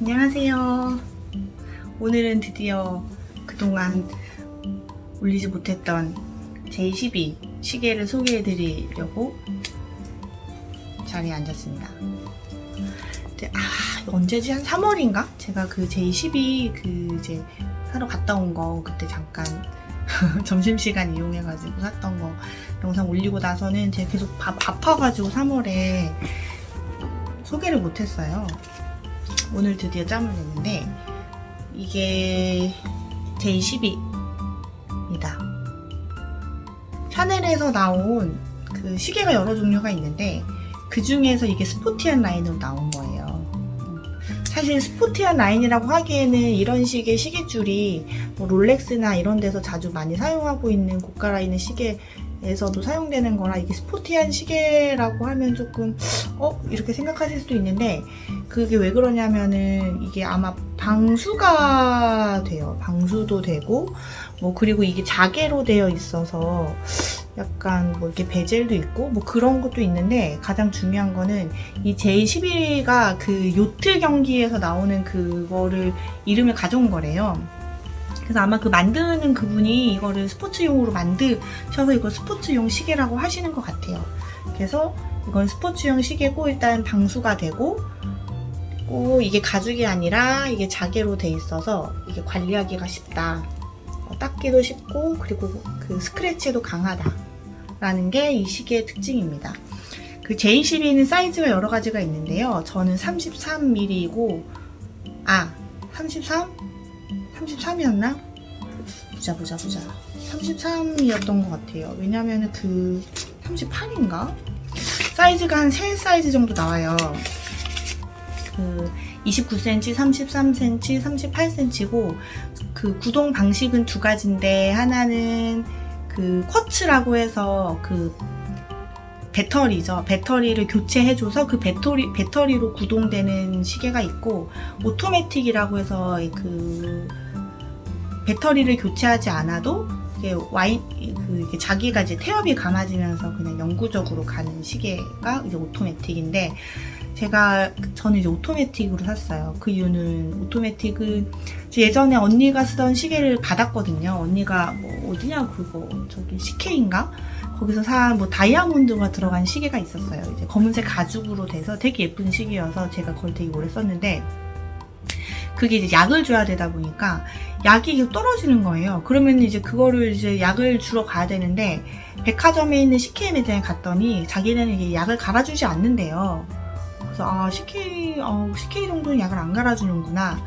안녕하세요. 오늘은 드디어 그동안 올리지 못했던 J12 시계를 소개해 드리려고 자리에 앉았습니다. 근데, 언제지? 한 3월인가? 제가 그 J12 이제 사러 갔다 온 거 그때 잠깐 점심시간 이용해가지고 샀던 거 영상 올리고 나서는 제가 계속 바빠가지고 3월에 소개를 못했어요. 오늘 드디어 짬을 냈는데 이게 J12입니다. 샤넬에서 나온 그 시계가 여러 종류가 있는데 그 중에서 이게 스포티한 라인으로 나온 거예요. 사실 스포티한 라인이라고 하기에는 이런 식의 시계줄이 뭐 롤렉스나 이런 데서 자주 많이 사용하고 있는 고가 라인의 시계에서도 사용되는 거라 이게 스포티한 시계라고 하면 조금 이렇게 생각하실 수도 있는데 그게 왜 그러냐면은 이게 아마 방수가 돼요. 방수도 되고 뭐 그리고 이게 자개로 되어 있어서 약간 뭐 이렇게 베젤도 있고 뭐 그런 것도 있는데 가장 중요한 거는 이 J12가 그 요트 경기에서 나오는 그거를 이름을 가져온 거래요. 그래서 아마 그 만드는 그분이 이거를 스포츠용으로 만드셔서 이거 스포츠용 시계라고 하시는 것 같아요. 그래서 이건 스포츠용 시계고 일단 방수가 되고 이게 가죽이 아니라 이게 자개로 돼 있어서 이게 관리하기가 쉽다. 닦기도 쉽고 그리고 그 스크래치에도 강하다 라는 게 이 시계의 특징입니다. 그 J12는 사이즈가 여러 가지가 있는데요. 저는 33mm이고 33? 33이었나? 보자 33이었던 것 같아요. 왜냐면은 그 38인가? 사이즈가 한 3사이즈 정도 나와요. 그 29cm, 33cm, 38cm고 그 구동 방식은 두 가지인데 하나는 그 쿼츠라고 해서 그 배터리죠. 배터리를 교체해줘서 그 배터리로 구동되는 시계가 있고 오토매틱이라고 해서 그 배터리를 교체하지 않아도 이게 자기가 이제 태엽이 감아지면서 그냥 영구적으로 가는 시계가 이제 오토매틱인데 저는 이제 오토매틱으로 샀어요. 그 이유는 오토매틱은 예전에 언니가 쓰던 시계를 받았거든요. 언니가 뭐 어디냐 그거 저기 CK인가? 거기서 산 뭐 다이아몬드가 들어간 시계가 있었어요. 이제 검은색 가죽으로 돼서 되게 예쁜 시계여서 제가 그걸 되게 오래 썼는데 그게 이제 약을 줘야 되다 보니까 약이 계속 떨어지는 거예요. 그러면 이제 그거를 이제 약을 주러 가야 되는데 백화점에 있는 CK 매장에 갔더니 자기는 이게 약을 갈아주지 않는데요. 그래서 CK 정도는 약을 안 갈아주는구나.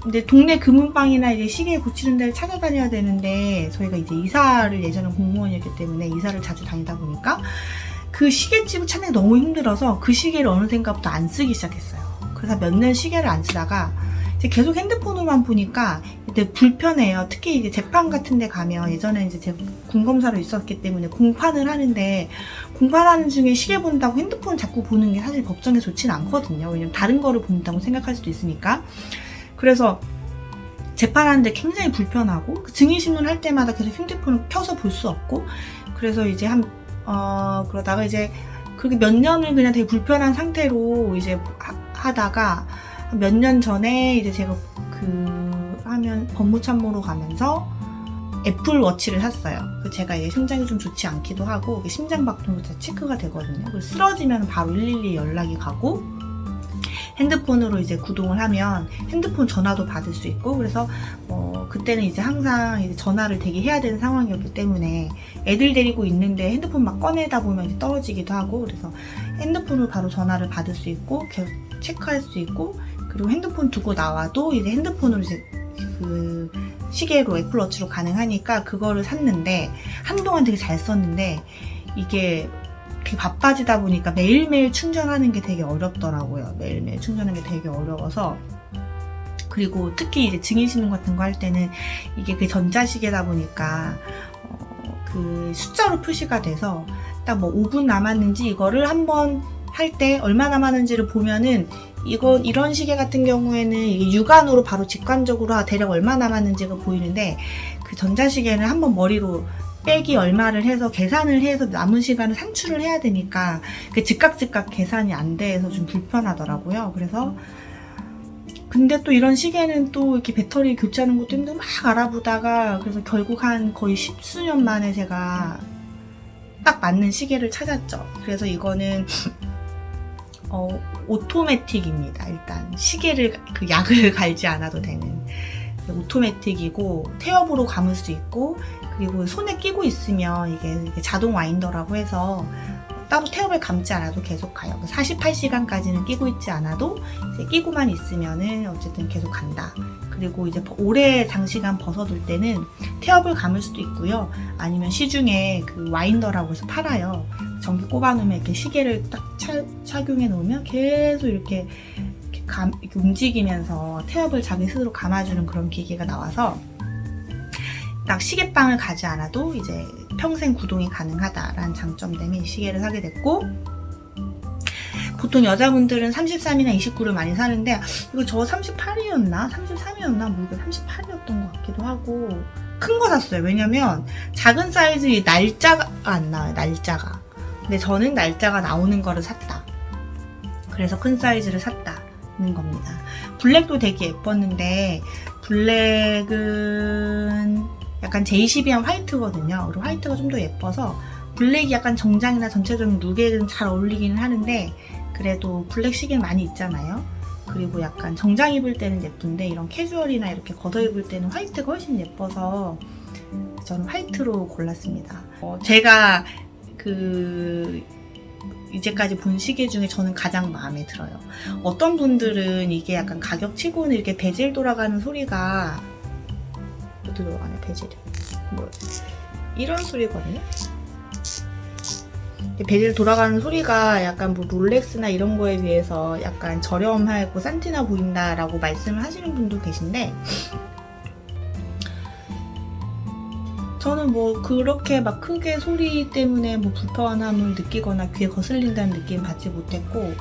근데 동네 금은방이나 이제 시계 고치는 데를 찾아다녀야 되는데 저희가 이제 이사를 예전에 공무원이었기 때문에 이사를 자주 다니다 보니까 그 시계집을 찾는 게 너무 힘들어서 그 시계를 어느샌가부터 안 쓰기 시작했어요. 그래서 몇 년 시계를 안 쓰다가 이제 계속 핸드폰으로만 보니까 이제 불편해요. 특히 이제 재판 같은 데 가면 예전에 이제 제가 군검사로 있었기 때문에 공판을 하는데 공판하는 중에 시계 본다고 핸드폰 자꾸 보는 게 사실 법정에 좋지는 않거든요. 왜냐면 다른 거를 본다고 생각할 수도 있으니까. 그래서 재판하는데 굉장히 불편하고 증인신문 할 때마다 계속 핸드폰을 켜서 볼 수 없고 그래서 이제 그러다가 이제 그렇게 몇 년을 그냥 되게 불편한 상태로 이제 하다가 몇 년 전에 이제 제가 법무참모로 가면서 애플워치를 샀어요. 제가 이제 심장이 좀 좋지 않기도 하고 심장박동도 다 체크가 되거든요. 그래서 쓰러지면 바로 112 연락이 가고 핸드폰으로 이제 구동을 하면 핸드폰 전화도 받을 수 있고 그래서 그때는 이제 항상 이제 전화를 되게 해야 되는 상황이었기 때문에 애들 데리고 있는데 핸드폰 막 꺼내다 보면 이제 떨어지기도 하고 그래서 핸드폰으로 바로 전화를 받을 수 있고 계속 체크할 수 있고 그리고 핸드폰 두고 나와도 이제 핸드폰으로 이제 그 시계로 애플워치로 가능하니까 그거를 샀는데 한동안 되게 잘 썼는데 이게 되게 바빠지다 보니까 매일매일 충전하는 게 되게 어렵더라고요. 매일매일 충전하는 게 되게 어려워서 그리고 특히 이제 증인신문 같은 거 할 때는 이게 그 전자시계다 보니까 그 숫자로 표시가 돼서 딱 뭐 5분 남았는지 이거를 한번 할 때 얼마 남았는지를 보면은 이런 시계 같은 경우에는 이게 육안으로 바로 직관적으로 대략 얼마 남았는지가 보이는데 그 전자시계는 한번 머리로 빼기 얼마를 해서 계산을 해서 남은 시간을 산출을 해야 되니까 그 즉각 계산이 안 돼서 좀 불편하더라고요. 그래서 근데 또 이런 시계는 또 이렇게 배터리 교체하는 것도 힘들고 막 알아보다가 그래서 결국 한 거의 10수년 만에 제가 딱 맞는 시계를 찾았죠. 그래서 이거는 오토매틱입니다. 일단 시계를 그 약을 갈지 않아도 되는 오토매틱이고 태엽으로 감을 수 있고 그리고 손에 끼고 있으면 이게 자동 와인더라고 해서 따로 태엽을 감지 않아도 계속 가요. 48시간까지는 끼고 있지 않아도 이제 끼고만 있으면은 어쨌든 계속 간다. 그리고 이제 오래 장시간 벗어둘 때는 태엽을 감을 수도 있고요. 아니면 시중에 그 와인더라고 해서 팔아요. 전기 꼽아놓으면 이렇게 시계를 딱 착용해 놓으면 계속 이렇게 움직이면서 태엽을 자기 스스로 감아주는 그런 기계가 나와서 딱 시계방을 가지 않아도 이제 평생 구동이 가능하다라는 장점 때문에 이 시계를 사게 됐고 보통 여자분들은 33이나 29를 많이 사는데 이거 저 38이었나? 33이었나? 모르겠어. 38이었던 것 같기도 하고 큰 거 샀어요. 왜냐면 작은 사이즈 날짜가 안 나와요. 날짜가. 근데 저는 날짜가 나오는 거를 샀다. 그래서 큰 사이즈를 샀다는 겁니다. 블랙도 되게 예뻤는데 블랙은 약간 J12한 화이트거든요. 그리고 화이트가 좀 더 예뻐서 블랙이 약간 정장이나 전체적인 룩에는 잘 어울리기는 하는데 그래도 블랙 시계 많이 있잖아요. 그리고 약간 정장 입을 때는 예쁜데 이런 캐주얼이나 이렇게 걷어 입을 때는 화이트가 훨씬 예뻐서 저는 화이트로 골랐습니다. 제가 이제까지 본 시계 중에 저는 가장 마음에 들어요. 어떤 분들은 이게 약간 가격치고는 이렇게 베젤 돌아가는 소리가 어떻게 돌아가네 베젤이 이런 소리거든요. 베젤 돌아가는 소리가 약간 뭐 롤렉스나 이런 거에 비해서 약간 저렴하고 산티나 보인다라고 말씀을 하시는 분도 계신데 저는 뭐 그렇게 막 크게 소리 때문에 뭐 불편함을 느끼거나 귀에 거슬린다는 느낌 받지 못했고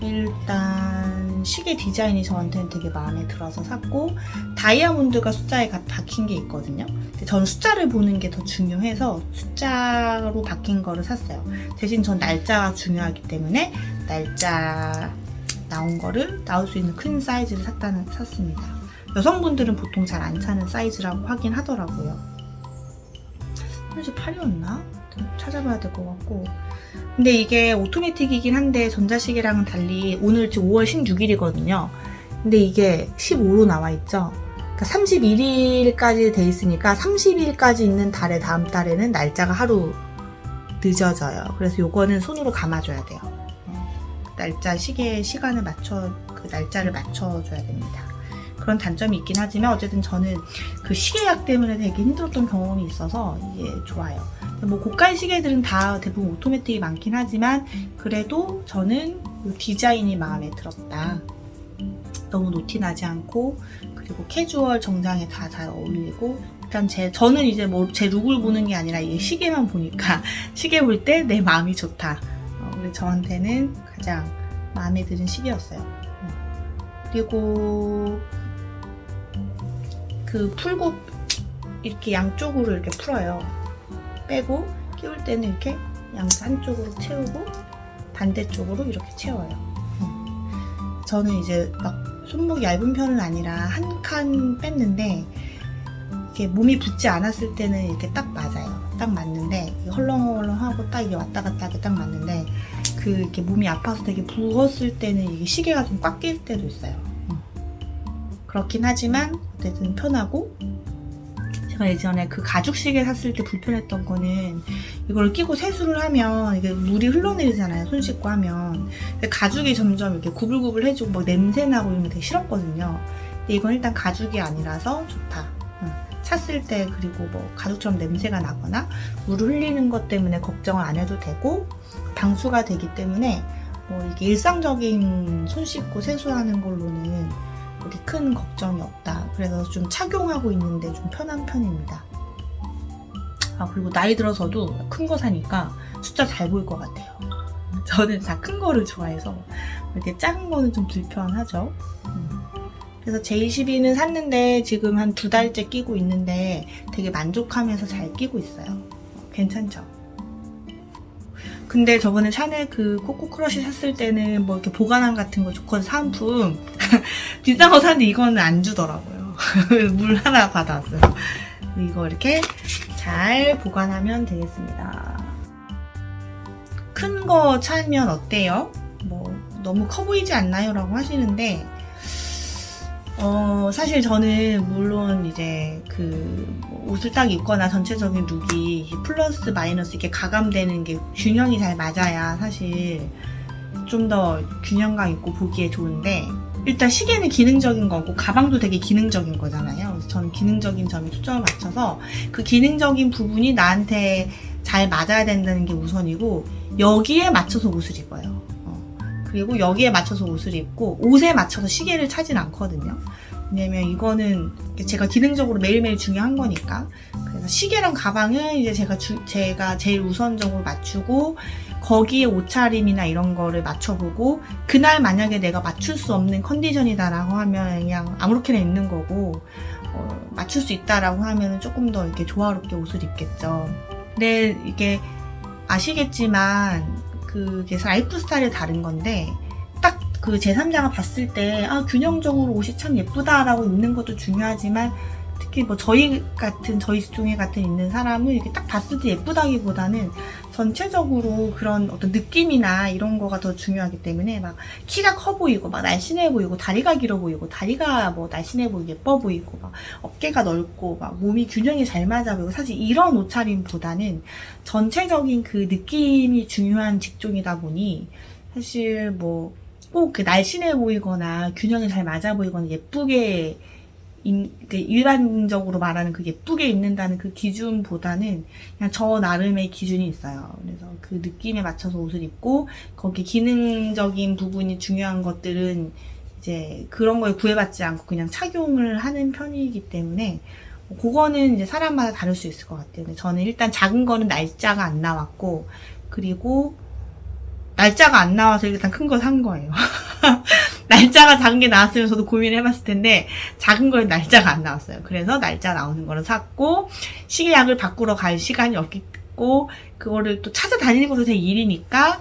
일단 시계 디자인이 저한테는 되게 마음에 들어서 샀고 다이아몬드가 숫자에 박힌 게 있거든요. 근데 저는 숫자를 보는 게 더 중요해서 숫자로 박힌 거를 샀어요. 대신 전 날짜가 중요하기 때문에 날짜 나온 거를 나올 수 있는 큰 사이즈를 샀습니다. 여성분들은 보통 잘 안 사는 사이즈라고 하긴 하더라고요. 38이었나? 찾아봐야 될 것 같고 근데 이게 오토매틱이긴 한데 전자시계랑은 달리 오늘 지금 5월 16일이거든요. 근데 이게 15로 나와 있죠. 그러니까 31일까지 돼 있으니까 30일까지 있는 달에 다음 달에는 날짜가 하루 늦어져요. 그래서 요거는 손으로 감아줘야 돼요. 날짜 시계에 시간을 그 날짜를 맞춰줘야 됩니다. 그런 단점이 있긴 하지만 어쨌든 저는 그 시계약 때문에 되게 힘들었던 경험이 있어서 이게 좋아요. 뭐 고가의 시계들은 다 대부분 오토매틱이 많긴 하지만 그래도 저는 이 디자인이 마음에 들었다. 너무 노티나지 않고 그리고 캐주얼 정장에 다 잘 어울리고 일단 저는 이제 뭐 제 룩을 보는 게 아니라 이 시계만 보니까 시계 볼 때 내 마음이 좋다. 그래서 저한테는 가장 마음에 드는 시계였어요. 그리고 그 풀고 이렇게 양쪽으로 이렇게 풀어요. 빼고 끼울 때는 이렇게 한쪽으로 채우고 반대쪽으로 이렇게 채워요. 저는 이제 막 손목이 얇은 편은 아니라 한 칸 뺐는데 이렇게 몸이 붙지 않았을 때는 이렇게 딱 맞아요. 딱 맞는데 헐렁헐렁하고 딱 이게 왔다 갔다 하게 딱 맞는데 이렇게 몸이 아파서 되게 부었을 때는 이게 시계가 좀 꽉 낄 때도 있어요. 그렇긴 하지만 어쨌든 편하고 제가 예전에 그 가죽 시계 샀을 때 불편했던 거는 이걸 끼고 세수를 하면 이게 물이 흘러내리잖아요. 손 씻고 하면. 근데 가죽이 점점 이렇게 구불구불해지고 막 냄새나고 이런 게 되게 싫었거든요. 근데 이건 일단 가죽이 아니라서 좋다. 찼을 때 그리고 뭐 가죽처럼 냄새가 나거나 물을 흘리는 것 때문에 걱정을 안 해도 되고 방수가 되기 때문에 뭐 이게 일상적인 손 씻고 세수하는 걸로는 어디 큰 걱정이 없다. 그래서 좀 착용하고 있는데 좀 편한 편입니다. 그리고 나이 들어서도 큰 거 사니까 숫자 잘 보일 것 같아요. 저는 다 큰 거를 좋아해서 이렇게 작은 거는 좀 불편하죠. 그래서 J12는 샀는데 지금 한 2달째 끼고 있는데 되게 만족하면서 잘 끼고 있어요. 괜찮죠? 근데 저번에 샤넬 그 코코 크러쉬 샀을 때는 뭐 이렇게 보관함 같은 거 좋거든, 사은품. 비싼 거 샀는데 이거는 안 주더라고요. 물 하나 받아왔어요. 이거 이렇게 잘 보관하면 되겠습니다. 큰 거 차면 어때요? 뭐 너무 커 보이지 않나요? 라고 하시는데 사실 저는 물론 이제 그 옷을 딱 입거나 전체적인 룩이 플러스 마이너스 이렇게 가감되는 게 균형이 잘 맞아야 사실 좀 더 균형감 있고 보기에 좋은데, 일단 시계는 기능적인 거고 가방도 되게 기능적인 거잖아요. 그래서 저는 기능적인 점에 초점을 맞춰서 그 기능적인 부분이 나한테 잘 맞아야 된다는 게 우선이고, 여기에 맞춰서 옷을 입어요. 그리고 여기에 맞춰서 옷을 입고 옷에 맞춰서 시계를 차진 않거든요. 왜냐면 이거는 제가 기능적으로 매일매일 중요한 거니까. 그래서 시계랑 가방은 이제 제가 제일 우선적으로 맞추고, 거기에 옷차림이나 이런 거를 맞춰보고, 그날 만약에 내가 맞출 수 없는 컨디션이다라고 하면 그냥 아무렇게나 입는 거고, 맞출 수 있다라고 하면 조금 더 이렇게 조화롭게 옷을 입겠죠. 근데 이게 아시겠지만 그게 라이프 스타일이 다른 건데, 딱 그 제3자가 봤을 때 균형적으로 옷이 참 예쁘다라고 입는 것도 중요하지만, 특히 뭐 저희 중에 같은 있는 사람은 이렇게 딱 봤을 때 예쁘다기보다는 전체적으로 그런 어떤 느낌이나 이런 거가 더 중요하기 때문에, 막 키가 커 보이고 막 날씬해 보이고 다리가 길어 보이고 다리가 뭐 날씬해 보이고 예뻐 보이고 막 어깨가 넓고 막 몸이 균형이 잘 맞아 보이고, 사실 이런 옷차림보다는 전체적인 그 느낌이 중요한 직종이다 보니, 사실 뭐 꼭 그 날씬해 보이거나 균형이 잘 맞아 보이거나 예쁘게 일반적으로 말하는 그 예쁘게 입는다는 그 기준보다는 그냥 저 나름의 기준이 있어요. 그래서 그 느낌에 맞춰서 옷을 입고, 거기 기능적인 부분이 중요한 것들은 이제 그런 거에 구애받지 않고 그냥 착용을 하는 편이기 때문에, 그거는 이제 사람마다 다를 수 있을 것 같아요. 근데 저는 일단 작은 거는 날짜가 안 나왔고, 그리고 날짜가 안 나와서 일단 큰 거 산 거예요. 날짜가 작은 게 나왔으면 저도 고민을 해봤을 텐데, 작은 거에 날짜가 안 나왔어요. 그래서 날짜 나오는 거를 샀고, 시계약을 바꾸러 갈 시간이 없고, 그거를 또 찾아다니는 것도 제 일이니까,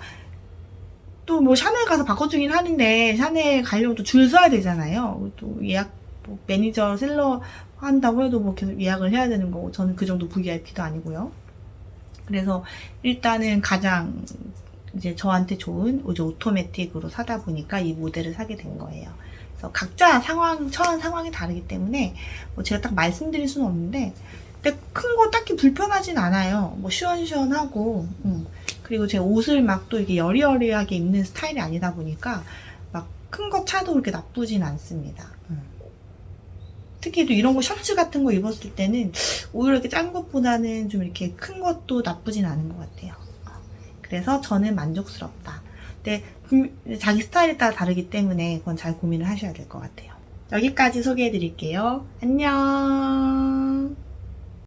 또 뭐 샤넬 가서 바꿔주긴 하는데, 샤넬 가려면 또 줄 서야 되잖아요. 또 예약, 뭐 매니저 셀러 한다고 해도 뭐 계속 예약을 해야 되는 거고, 저는 그 정도 VIP도 아니고요. 그래서 일단은 가장 이제 저한테 좋은 이제 오토매틱으로 사다 보니까 이 모델을 사게 된 거예요. 그래서 각자 처한 상황이 다르기 때문에 뭐 제가 딱 말씀드릴 수는 없는데, 근데 큰 거 딱히 불편하진 않아요. 뭐 시원시원하고, 그리고 제 옷을 막 또 이렇게 여리여리하게 입는 스타일이 아니다 보니까 막 큰 거 차도 그렇게 나쁘진 않습니다. 특히 또 이런 거 셔츠 같은 거 입었을 때는 오히려 이렇게 작은 것보다는 좀 이렇게 큰 것도 나쁘진 않은 것 같아요. 그래서 저는 만족스럽다. 근데 자기 스타일에 따라 다르기 때문에 그건 잘 고민을 하셔야 될 것 같아요. 여기까지 소개해 드릴게요. 안녕.